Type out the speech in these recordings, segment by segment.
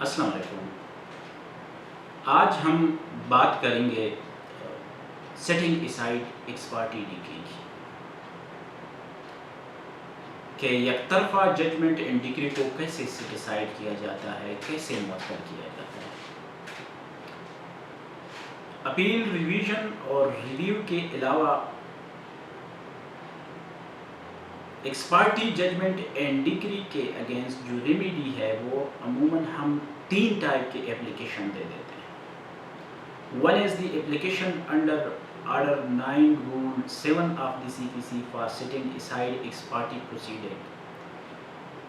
السلام علیکم. آج ہم بات کریں گے setting aside ex parte decree کی کہ یک طرفہ ججمنٹ اینڈ ڈگری کو کیسے ڈیسائیڈ کیا جاتا ہے، کیسے معطل کیا جاتا ہے. اپیل، ریویژن اور ریویو کے علاوہ ex party judgment and decree کے اگینسٹ جو ریمیڈی ہے وہ عموماً ہم 3 ٹائپ کے اپلیکیشن دے دیتے ہیں. One is the application under Order 9 Rule 7 of the CPC for setting aside ex parte proceeding.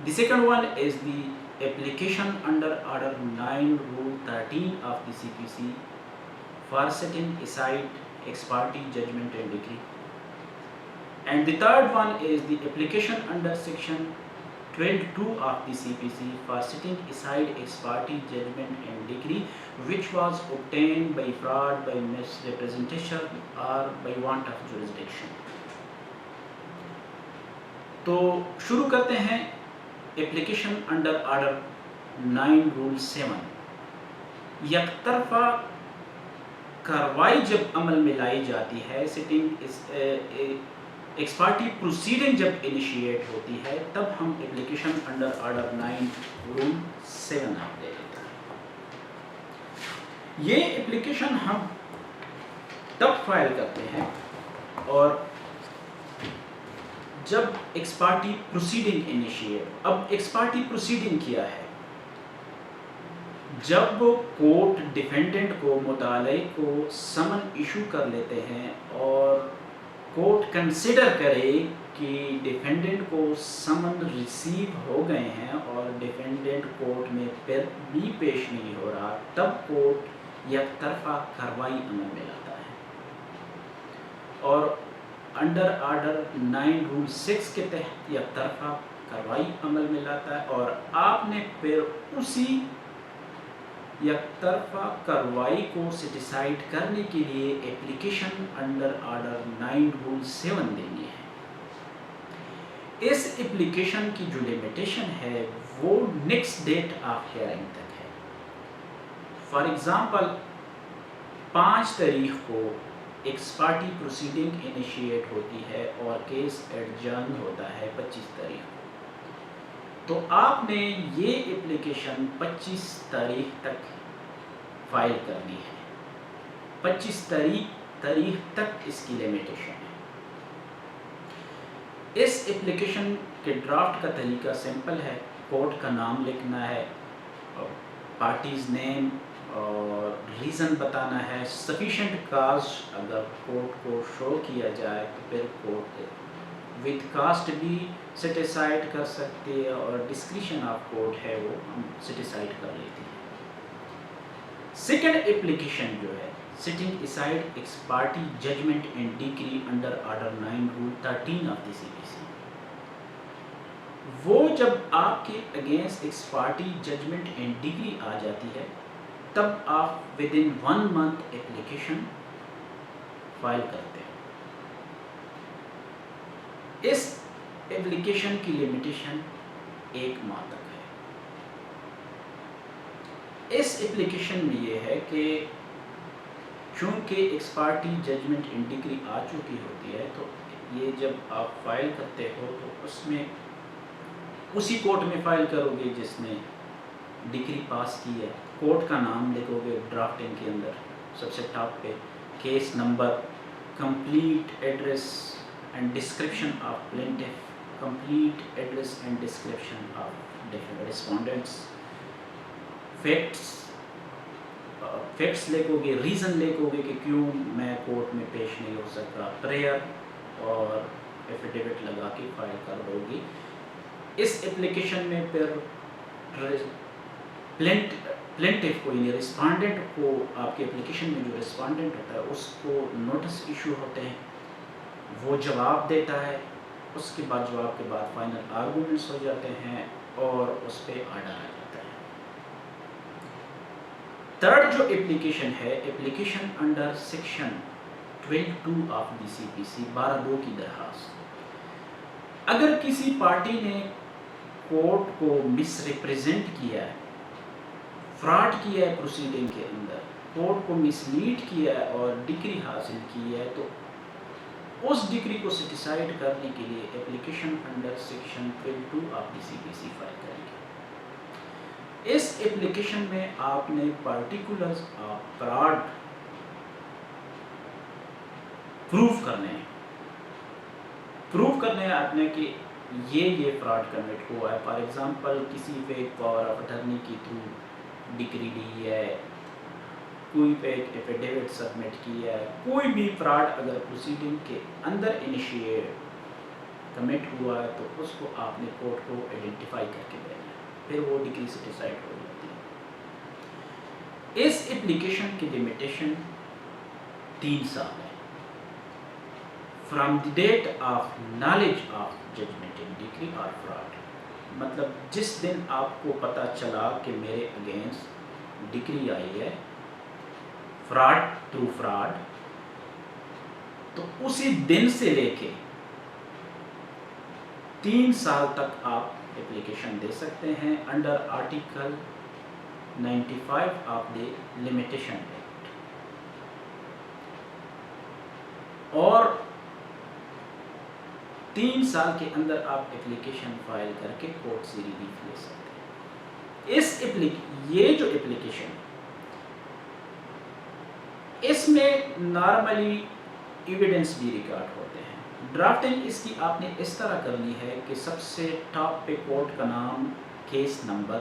The second one is the application under Order 9 Rule 13 of the CPC for setting aside ex parte judgment and decree. And the third one is the application under Section 12(2) of the CPC for setting aside ex parte judgment and decree which was obtained by fraud, by misrepresentation or by want of jurisdiction. تو شروع کرتے ہیں application under order 9 role 7. یک طرفہ کارروائی جب عمل میں لائی جاتی ہے، سٹنگ ایکس پارٹی پروسیڈنگ جب انیشیٹ ہوتی ہے، تب ہم اپلیکیشن انڈر آرڈر 9 رول 7 آپ دے دیتے ہیں. یہ اپلیکیشن ہم تب فائل کرتے ہیں اور جب ایکس پارٹی پروسیڈنگ انیشیٹ. اب ایکس پارٹی پروسیڈنگ کیا ہے؟ جب کورٹ ڈیفینڈنٹ کو، مدعی کو سمن ایشو کر لیتے ہیں اور کورٹ کنسیڈر کرے کہ ڈیفینڈنٹ کو سمن ریسیو ہو گئے ہیں اور ڈیفینڈنٹ کورٹ میں پھر بھی پیش نہیں ہو رہا، تب کورٹ یک طرفہ کارروائی عمل میں لاتا ہے. اور انڈر آرڈر 9 رول 6 کے تحت یک طرفہ کارروائی عمل میں لاتا ہے اور آپ نے پھر اسی یک طرفہ کارروائی کو سیٹیسفائڈ کرنے کے لیے اپلیکیشن انڈر آرڈر 9 رول 7 دینی ہے. اس اپلیکیشن کی جو لمیٹیشن ہے وہ نیکسٹ ڈیٹ آف ہیئرنگ تک ہے. فار ایگزامپل 5 تاریخ کو ایکس پارٹی پروسیڈنگ انیشیٹ ہوتی ہے اور کیس ایڈجرن ہوتا ہے 25 تاریخ کو، تو آپ نے یہ اپلیکیشن 25 تاریخ تک فائل کرنی ہے. 25 تاریخ تک اس کی لمیٹیشن ہے. اس اپلیکیشن کے ڈرافٹ کا طریقہ سمپل ہے. کورٹ کا نام لکھنا ہے، پارٹیز نیم اور ریزن بتانا ہے. سفیشینٹ کاز اگر کورٹ کو شو کیا جائے تو پھر کورٹ ود کاسٹ بھی سیٹیسفائڈ کر سکتے ہیں اور ڈسکریشن آف کورٹ ہے وہ ہم سیٹیسفائڈ کر لیتے ہیں. سیکنڈ اپلیکیشن جو ہے setting aside ex party judgment and decree under order 9 rule 13 of the CPC. وہ جب آپ کے against ex party judgment and decree آ جاتی ہے تب آپ within 1 month application file کرتے ہیں. اس اپلیکیشن کی لمیٹیشن 1 ماہ تک ہے. اس اپلیکیشن میں یہ ہے کہ چونکہ ex party judgment and decree آ چکی ہوتی ہے تو یہ جب آپ فائل کرتے ہو تو اس میں اسی کورٹ میں فائل کرو گے جس نے ڈگری پاس کی ہے. کورٹ کا نام لکھو گے ڈرافٹنگ کے اندر سب سے ٹاپ پہ، case number, complete address and description of plaintiff, complete address and description of respondents, facts لکھو گے، ریزن لکھو گے کہ کیوں میں کورٹ میں پیش نہیں ہو سکتا، پریئر اور ایفیڈیوٹ لگا کے فائل کر دو گی. اس اپلیکیشن میں پھر پلینٹف کو یعنی رسپونڈنٹ کو، آپ کے اپلیکیشن میں جو رسپونڈنٹ ہوتا ہے اس کو نوٹس ایشو ہوتے ہیں، وہ جواب دیتا ہے. اس کے بعد جواب کے بعد فائنل آرگومنٹس ہو جاتے ہیں اور اس پہ آرڈر آ جاتا ہے. تھرڈ جو اپلیکیشن ہے application under section 12(2) of the CPC 12(2) کی درخواست. اگر کسی پارٹی نے کورٹ کو مس ریپریزنٹ کیا ہے فراڈ کیا ہے پروسیڈنگ کے اندر، کورٹ کو مس لیڈ کیا ہے اور ڈگری حاصل کی ہے، تو اس ڈگری کو سیٹیسائڈ کرنے کے لیے اپلیکیشن انڈر سیکشن 12 آپ DCPC فائل کریں گے۔ اس اپلیکیشن میں آپ نے پارٹیکولرز آف فراڈ پروف کرنے ہیں، آپ نے کہ یہ فراڈ کمٹ ہوا ہے۔ فار ایگزامپل کسی فیک پاور آف اٹرنی کی تھرو ڈگری لی ہے، کوئی فیک ایفیڈیوٹ سبمٹ کیا ہے، کوئی بھی فراڈ اگر پروسیڈنگ کے اندر انیشیٹ کمٹ ہوا ہے تو اس کو آپ نے کورٹ کو آئیڈینٹیفائی کر کے دینا ہے، پھر وہ ڈگری سیٹیسائڈ ہو جاتی ہے۔ اس اپلیکیشن کی لمیٹیشن 3 سال ہے، from the date of knowledge of judgment and decree اور فراڈ، مطلب جس دن آپ کو پتہ چلا کہ میرے اگینسٹ ڈگری آئی ہے فراڈ تھرو فراڈ، تو اسی دن سے لے کے 3 سال تک آپ اپلیکیشن دے سکتے ہیں under article 95 of the limitation act, اور 3 سال کے اندر آپ اپلیکیشن فائل کر کے کورٹ سے ریلیف لے سکتے ہیں۔ یہ جو اپلیکیشن ہے اس میں نارملی ایویڈنس بھی ریکارڈ ہوتے ہیں۔ ڈرافٹنگ اس کی آپ نے اس طرح کرنی ہے کہ سب سے ٹاپ پہ کورٹ کا نام، کیس نمبر،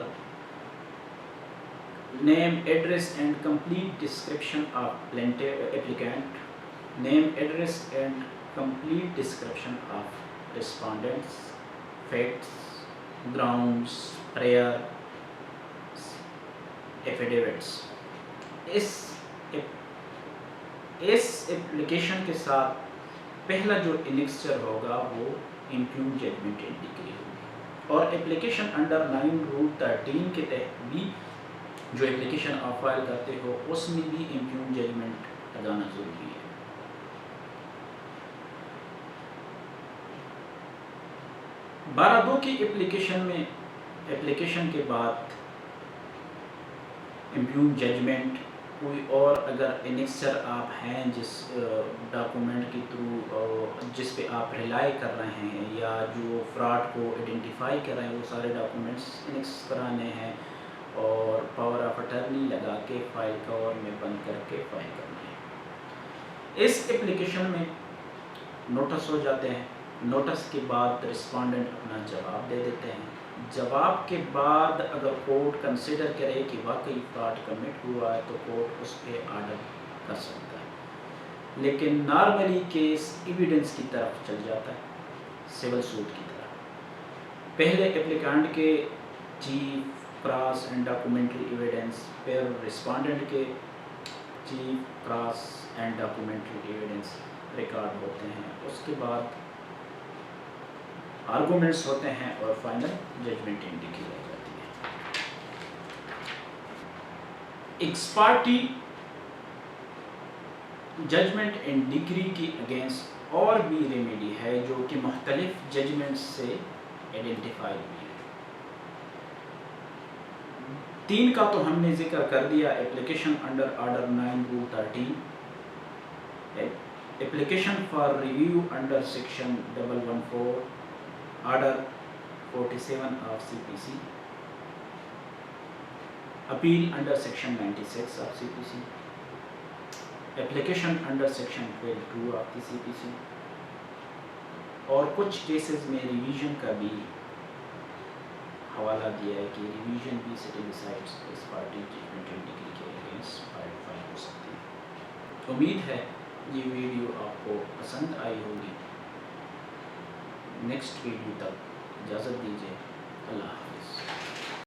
name address and complete description of applicant, name address and complete description of respondents, facts, grounds, prayer, affidavits. اس اپلیکیشن کے ساتھ پہلا جو انیکسچر ہوگا وہ امپیوگ ججمنٹ ان ڈگری ہوگی، اور اپلیکیشن انڈر 9 رول 13 کے تحت بھی جو اپلیکیشن آپ فائل کرتے ہو اس میں بھی امپیوگ ججمنٹ لگانا ضروری ہے۔ 12(2) کی اپلیکیشن کے بعد امپیوگ ججمنٹ، کوئی اور اگر انیکسچر آپ ہیں جس ڈاکومنٹ کے تھرو جس پہ آپ ریلائی کر رہے ہیں یا جو فراڈ کو آئیڈینٹیفائی کر رہے ہیں، وہ سارے ڈاکومنٹس انیکس کرانے ہیں اور پاور آف اٹرنی لگا کے فائل کور میں بند کر کے فائل کرنا ہے۔ اس اپلیکیشن میں نوٹس ہو جاتے ہیں، نوٹس کے بعد رسپونڈنٹ اپنا جواب دے دیتے ہیں، جواب کے بعد اگر کورٹ کنسیڈر کرے کہ واقعی فراڈ کمٹ ہوا ہے تو کورٹ اس پہ آرڈر کر سکتا ہے، لیکن نارملی کیس ایویڈنس کی طرف چل جاتا ہے، سول سوٹ کی طرح۔ پہلے اپلیکانٹ کے chief, cross and documentary evidence, پھر رسپونڈنٹ کے chief, cross and documentary evidence record ہوتے ہیں، اس کے بعد آرگومنٹس ہوتے ہیں اور فائنل ججمنٹ انڈیکیٹ ہو جاتی ہے۔ Ex party judgment and decree کی اگینسٹ اور بھی ریمیڈی ہے جو کہ مختلف ججمنٹ سے آئیڈینٹیفائی ہوئی ہے۔ 3 کا تو ہم نے ذکر کر دیا، application under order 9 rule 13، application for review under section 114، order 47 of CPC، appeal under section 96 of CPC، application under section 12 of the CPC، اور کچھ کیسز میں ریویژن کا بھی حوالہ دیا ہے کہ ریویژن بھی سیٹیسفائڈ اس پارٹی ججمنٹ اینڈ ڈگری کے اگینسٹ فائل ہو سکتی ہے۔ امید ہے یہ ویڈیو آپ کو پسند آئی ہوگی۔ نیکسٹ ویڈیو تک اجازت دیجیے، اللہ حافظ۔